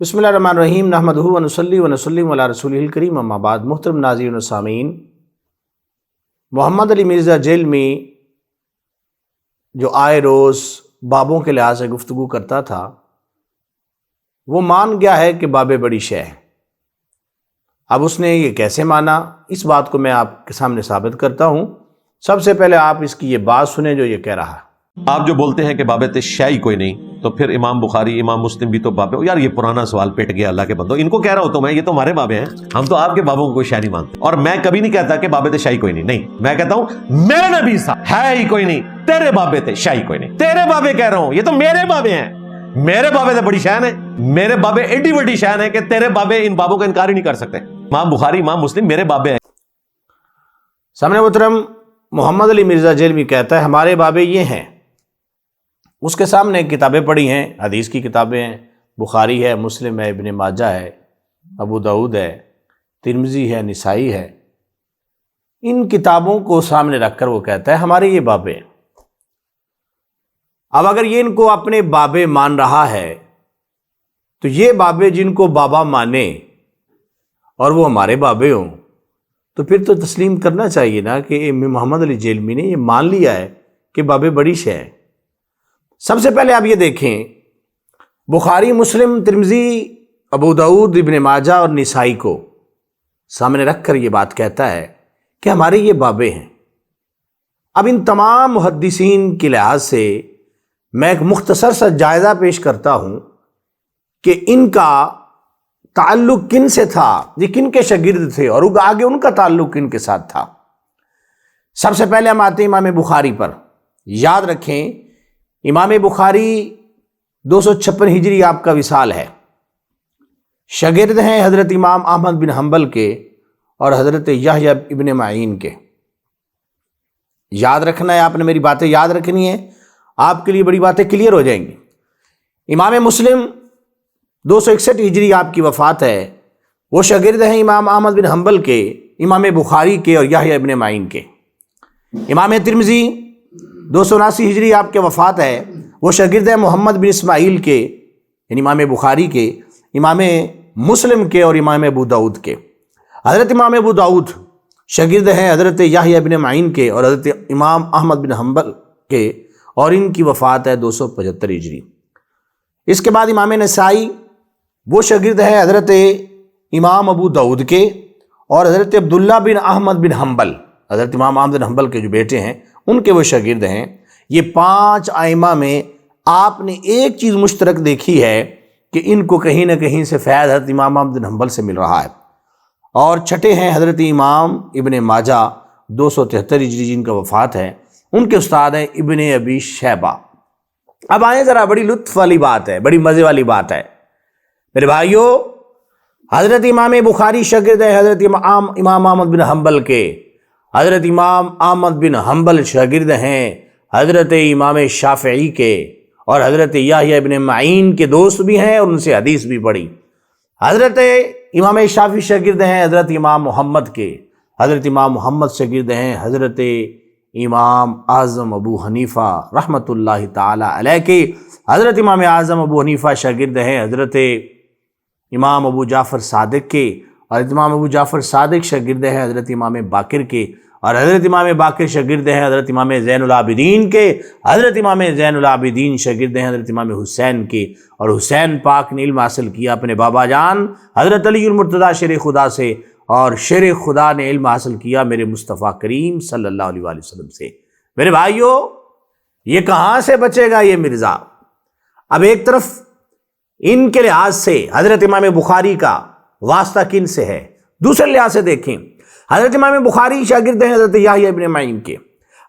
بسم اللہ الرحمن الرحیم نحمدہ ونصلی ونسلم علی رسولہ الکریم اما بعد۔ محترم ناظرین و سامعین، محمد علی مرزا جیلمی جو آئے روز بابوں کے لحاظ سے گفتگو کرتا تھا، وہ مان گیا ہے کہ بابے بڑی شے ہے۔ اب اس نے یہ کیسے مانا، اس بات کو میں آپ کے سامنے ثابت کرتا ہوں۔ سب سے پہلے آپ اس کی یہ بات سنیں جو یہ کہہ رہا ہے۔ آپ جو بولتے ہیں کہ بابے تے شے کوئی نہیں، تو پھر امام بخاری امام مسلم بھی تو بابے ہو۔ یار یہ پرانا سوال پٹ گیا اللہ کے بندو، ان کو کہہ رہا ہوں تو میں یہ تو ہمارے بابے ہیں، ہم تو آپ کے بابوں کو کوئی شے نہیں مانتے۔ اور میں کبھی نہیں کہتا کہ بابے تے شے کوئی نہیں، میں کہتا ہوں میرے نبی صاحب ہے ہی کوئی نہیں، تیرے بابے تے شے کوئی نہیں، تیرے بابے کہہ رہا ہوں، یہ تو میرے بابے ہیں، میرے بابے تے بڑی شان ہے، میرے بابے ایڈی بڑی شان ہے کہ تیرے بابے ان بابوں کا انکار ہی نہیں کر سکتے۔ امام بخاری امام مسلم میرے بابے ہیں۔ سامنے محترم محمد علی مرزا جیلمی کہتا ہے ہمارے بابے یہ ہیں۔ اس کے سامنے کتابیں پڑھی ہیں، حدیث کی کتابیں ہیں، بخاری ہے، مسلم ہے، ابن ماجہ ہے، ابو داؤد ہے، ترمذی ہے، نسائی ہے۔ ان کتابوں کو سامنے رکھ کر وہ کہتا ہے ہمارے یہ بابے ہیں۔ اب اگر یہ ان کو اپنے بابے مان رہا ہے تو یہ بابے جن کو بابا مانے اور وہ ہمارے بابے ہوں تو پھر تو تسلیم کرنا چاہیے نا کہ محمد علی جیلمی نے یہ مان لیا ہے کہ بابے بڑی شے ہے۔ سب سے پہلے آپ یہ دیکھیں، بخاری، مسلم، ترمذی، ابو داؤد، ابن ماجہ اور نسائی کو سامنے رکھ کر یہ بات کہتا ہے کہ ہمارے یہ بابے ہیں۔ اب ان تمام محدثین کے لحاظ سے میں ایک مختصر سا جائزہ پیش کرتا ہوں کہ ان کا تعلق کن سے تھا، یہ کن کے شاگرد تھے اور آگے ان کا تعلق کن کے ساتھ تھا۔ سب سے پہلے ہم آتے ہیں امام بخاری پر۔ یاد رکھیں امام بخاری 256 ہجری آپ کا وصال ہے، شاگرد ہیں حضرت امام احمد بن حنبل کے اور حضرت یحییٰ ابن معین کے۔ یاد رکھنا ہے، آپ نے میری باتیں یاد رکھنی ہیں، آپ کے لیے بڑی باتیں کلیئر ہو جائیں گی۔ امام مسلم 261 ہجری آپ کی وفات ہے، وہ شاگرد ہیں امام احمد بن حنبل کے، امام بخاری کے اور یحییٰ ابن معین کے۔ امام ترمذی 279 ہجری آپ کے وفات ہے، وہ شاگرد ہیں محمد بن اسماعیل کے، یعنی امام بخاری کے، امام مسلم کے اور امام ابو داؤد کے۔ حضرت امام ابو داؤد شاگرد ہیں حضرت یحییٰ ابن معین کے اور حضرت امام احمد بن حنبل کے، اور ان کی وفات ہے 275 ہجری۔ اس کے بعد امام نسائی وہ شاگرد ہیں حضرت امام ابو داؤد کے اور حضرت عبداللہ بن احمد بن حنبل، حضرت امام احمد بن حنبل کے جو بیٹے ہیں ان کے وہ شاگرد ہیں۔ یہ 5 ائمہ میں آپ نے ایک چیز مشترک دیکھی ہے کہ ان کو کہیں نہ کہیں سے فیض حضرت امام احمد بن حنبل سے مل رہا ہے۔ اور چھٹے ہیں حضرت امام ابن ماجہ 273 ہجری جن کا وفات ہے، ان کے استاد ہیں ابن ابی شیبہ۔ اب آئیں ذرا، بڑی لطف والی بات ہے، بڑی مزے والی بات ہے میرے بھائیو۔ حضرت امام بخاری شاگرد ہیں حضرت امام احمد بن حنبل کے، حضرت امام احمد بن حنبل شاگرد ہیں حضرت امام شافعی کے، اور حضرت یحییٰ ابن معین کے دوست بھی ہیں اور ان سے حدیث بھی پڑھی۔ حضرت امام شافعی شاگرد ہیں حضرت امام محمد کے، حضرت امام محمد شاگرد ہیں حضرت امام اعظم ابو حنیفہ رحمۃ اللہ تعالی علیہ کے، حضرت امام اعظم ابو حنیفہ شاگرد ہیں حضرت امام ابو جعفر صادق کے، اور امام ابو جعفر صادق شاگرد ہیں حضرت امام باقر کے، اور حضرت امام باقر شاگرد ہیں حضرت امام زین العابدین کے، حضرت امام زین العابدین شاگرد ہیں حضرت امام حسین کے، اور حسین پاک نے علم حاصل کیا اپنے بابا جان حضرت علی المرتضیٰ شیر خدا سے، اور شیر خدا نے علم حاصل کیا میرے مصطفیٰ کریم صلی اللہ علیہ وآلہ وسلم سے۔ میرے بھائیو، یہ کہاں سے بچے گا یہ مرزا؟ اب ایک طرف ان کے لحاظ سے حضرت امام بخاری کا واسطہ کن سے ہے، دوسرے لحاظ سے دیکھیں حضرت امام بخاری شاگرد ہیں حضرت یحییٰ ابن معین کے،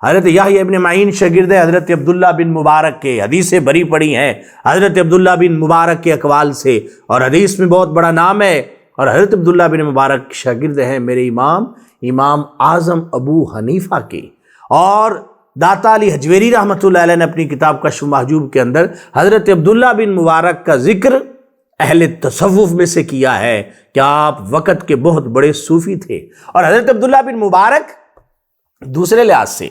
حضرت یحییٰ ابن معین شاگرد ہیں حضرت عبداللہ بن مبارک کے، حدیثیں بری پڑی ہیں حضرت عبداللہ بن مبارک کے اقوال سے، اور حدیث میں بہت بڑا نام ہے، اور حضرت عبداللہ بن مبارک شاگرد ہیں میرے امام اعظم ابو حنیفہ کے۔ اور داتا علی حجویری رحمۃ اللہ علیہ نے اپنی کتاب کشف محجوب کے اندر حضرت عبداللہ بن مبارک کا ذکر اہل تصوف میں سے کیا ہے کہ آپ وقت کے بہت بڑے صوفی تھے۔ اور حضرت عبداللہ بن مبارک دوسرے لحاظ سے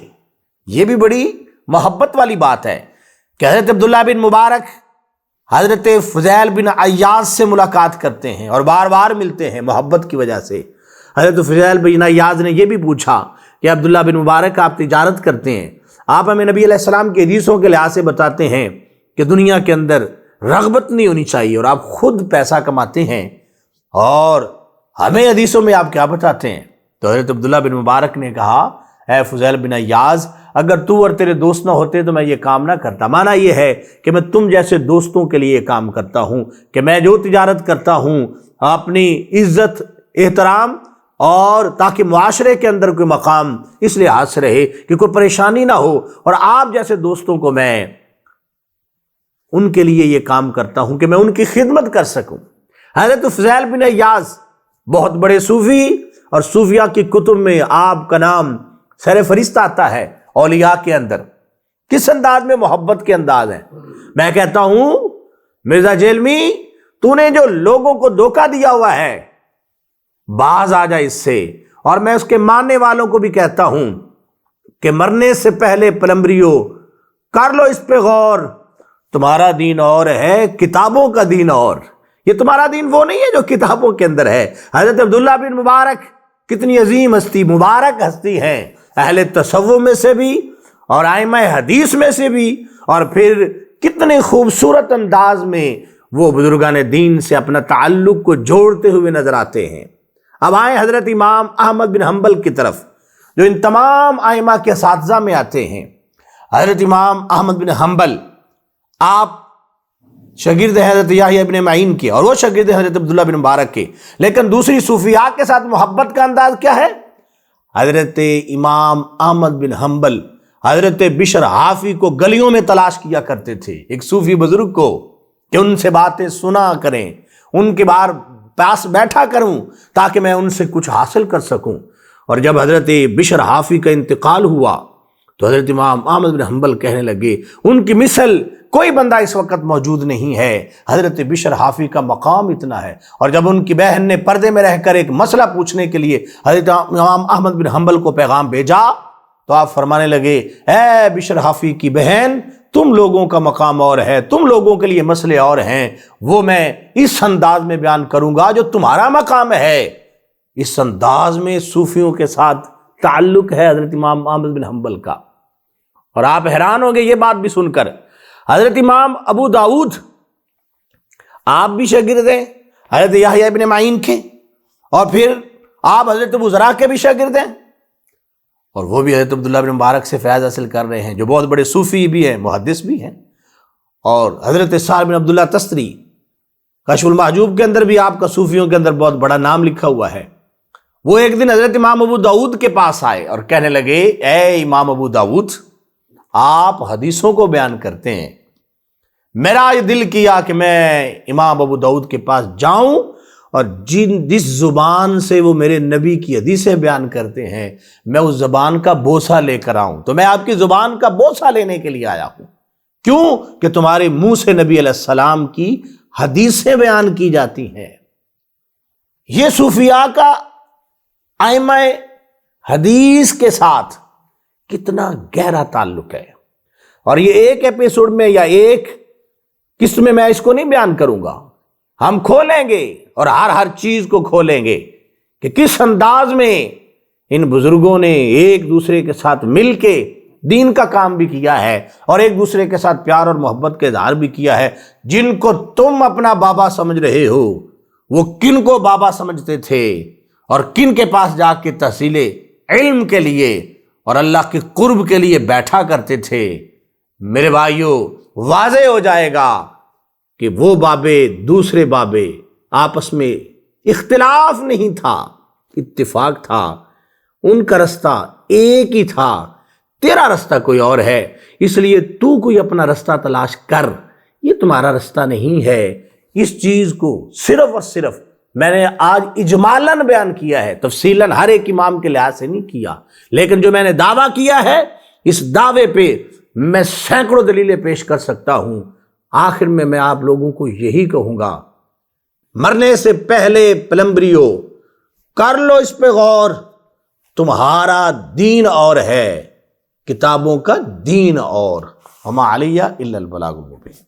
یہ بھی بڑی محبت والی بات ہے کہ حضرت عبداللہ بن مبارک حضرت فضیل بن عیاض سے ملاقات کرتے ہیں اور بار بار ملتے ہیں محبت کی وجہ سے۔ حضرت فضیل بن عیاض نے یہ بھی پوچھا کہ عبداللہ بن مبارک آپ تجارت کرتے ہیں، آپ ہمیں نبی علیہ السلام کی حدیثوں کے لحاظ سے بتاتے ہیں کہ دنیا کے اندر رغبت نہیں ہونی چاہیے، اور آپ خود پیسہ کماتے ہیں، اور ہمیں حدیثوں میں آپ کیا بتاتے ہیں؟ تو حضرت عبداللہ بن مبارک نے کہا، اے فضیل بن عیاض، اگر تو اور تیرے دوست نہ ہوتے تو میں یہ کام نہ کرتا۔ معنی یہ ہے کہ میں تم جیسے دوستوں کے لیے یہ کام کرتا ہوں کہ میں جو تجارت کرتا ہوں اپنی عزت، احترام، اور تاکہ معاشرے کے اندر کوئی مقام اس لحاظ سے رہے کہ کوئی پریشانی نہ ہو، اور آپ جیسے دوستوں کو میں ان کے لیے یہ کام کرتا ہوں کہ میں ان کی خدمت کر سکوں۔ حضرت فضیل بن عیاض بہت بڑے صوفی، اور صوفیہ کی کتب میں آپ کا نام سر فہرست آتا ہے اولیاء کے اندر۔ کس انداز میں؟ محبت کے انداز ہے۔ میں کہتا ہوں مرزا جیلمی، تو نے جو لوگوں کو دھوکہ دیا ہوا ہے، باز آ جا اس سے۔ اور میں اس کے ماننے والوں کو بھی کہتا ہوں کہ مرنے سے پہلے پلمبریو کر لو اس پہ غور، تمہارا دین اور ہے، کتابوں کا دین اور۔ یہ تمہارا دین وہ نہیں ہے جو کتابوں کے اندر ہے۔ حضرت عبداللہ بن مبارک کتنی عظیم ہستی، مبارک ہستی ہیں، اہل تصوف میں سے بھی اور ائمہ حدیث میں سے بھی، اور پھر کتنے خوبصورت انداز میں وہ بزرگان دین سے اپنا تعلق کو جوڑتے ہوئے نظر آتے ہیں۔ اب آئیں حضرت امام احمد بن حنبل کی طرف، جو ان تمام ائمہ کے اساتذہ میں آتے ہیں۔ حضرت امام احمد بن حنبل آپ شاگرد حضرت یحییٰ ابن معین کے، اور وہ شاگرد حضرت عبداللہ بن مبارک کے، لیکن دوسری صوفیاء کے ساتھ محبت کا انداز کیا ہے؟ حضرت امام احمد بن حنبل حضرت بشر حافی کو گلیوں میں تلاش کیا کرتے تھے، ایک صوفی بزرگ کو، کہ ان سے باتیں سنا کریں، ان کے پاس بیٹھا کروں تاکہ میں ان سے کچھ حاصل کر سکوں۔ اور جب حضرت بشر حافی کا انتقال ہوا تو حضرت امام احمد بن حنبل کہنے لگے، ان کی مثل کوئی بندہ اس وقت موجود نہیں ہے، حضرت بشر حافی کا مقام اتنا ہے۔ اور جب ان کی بہن نے پردے میں رہ کر ایک مسئلہ پوچھنے کے لیے حضرت امام احمد بن حنبل کو پیغام بھیجا تو آپ فرمانے لگے، اے بشر حافی کی بہن، تم لوگوں کا مقام اور ہے، تم لوگوں کے لیے مسئلے اور ہیں، وہ میں اس انداز میں بیان کروں گا جو تمہارا مقام ہے۔ اس انداز میں صوفیوں کے ساتھ تعلق ہے حضرت امام احمد بن حنبل کا۔ اور آپ حیران ہوں گے یہ بات بھی سن کر، حضرت امام ابو داؤد آپ بھی شاگرد ہیں حضرت یحییٰ ابن معین کے، اور پھر آپ حضرت ابو ذرا کے بھی شاگرد ہیں، اور وہ بھی حضرت عبداللہ بن مبارک سے فیض حاصل کر رہے ہیں، جو بہت بڑے صوفی بھی ہیں، محدث بھی ہیں۔ اور حضرت سعد بن عبداللہ تستری کشف المحجوب کے اندر بھی آپ کا صوفیوں کے اندر بہت بڑا نام لکھا ہوا ہے۔ وہ ایک دن حضرت امام ابو داؤد کے پاس آئے اور کہنے لگے، اے امام ابو داؤد، آپ حدیثوں کو بیان کرتے ہیں، میرا یہ دل کیا کہ میں امام ابو داؤد کے پاس جاؤں اور جس زبان سے وہ میرے نبی کی حدیثیں بیان کرتے ہیں میں اس زبان کا بوسہ لے کر آؤں۔ تو میں آپ کی زبان کا بوسہ لینے کے لیے آیا ہوں۔ کیوں؟ کہ تمہارے منہ سے نبی علیہ السلام کی حدیثیں بیان کی جاتی ہیں۔ یہ صوفیاء کا ائمہ حدیث کے ساتھ کتنا گہرا تعلق ہے، اور یہ ایک ایپیسوڈ میں یا ایک قسط میں اس کو نہیں بیان کروں گا۔ ہم کھولیں گے اور ہر چیز کو کھولیں گے کہ کس انداز میں ان بزرگوں نے ایک دوسرے کے ساتھ مل کے دین کا کام بھی کیا ہے، اور ایک دوسرے کے ساتھ پیار اور محبت کا اظہار بھی کیا ہے۔ جن کو تم اپنا بابا سمجھ رہے ہو، وہ کن کو بابا سمجھتے تھے، اور کن کے پاس جا کے تحصیل علم کے لیے اور اللہ کے قرب کے لیے بیٹھا کرتے تھے۔ میرے بھائیوں، واضح ہو جائے گا کہ وہ بابے دوسرے بابے، آپس میں اختلاف نہیں تھا، اتفاق تھا، ان کا رستہ ایک ہی تھا، تیرا رستہ کوئی اور ہے، اس لیے تو کوئی اپنا رستہ تلاش کر، یہ تمہارا رستہ نہیں ہے۔ اس چیز کو صرف اور صرف میں نے آج اجمالاً بیان کیا ہے، تفصیلاً ہر ایک امام کے لحاظ سے نہیں کیا، لیکن جو میں نے دعویٰ کیا ہے اس دعوے پہ میں سینکڑوں دلیلیں پیش کر سکتا ہوں۔ آخر میں آپ لوگوں کو یہی کہوں گا، مرنے سے پہلے پلمبریو کر لو اس پہ غور، تمہارا دین اور ہے، کتابوں کا دین اور، وما علیہ الا البلاغ المبین۔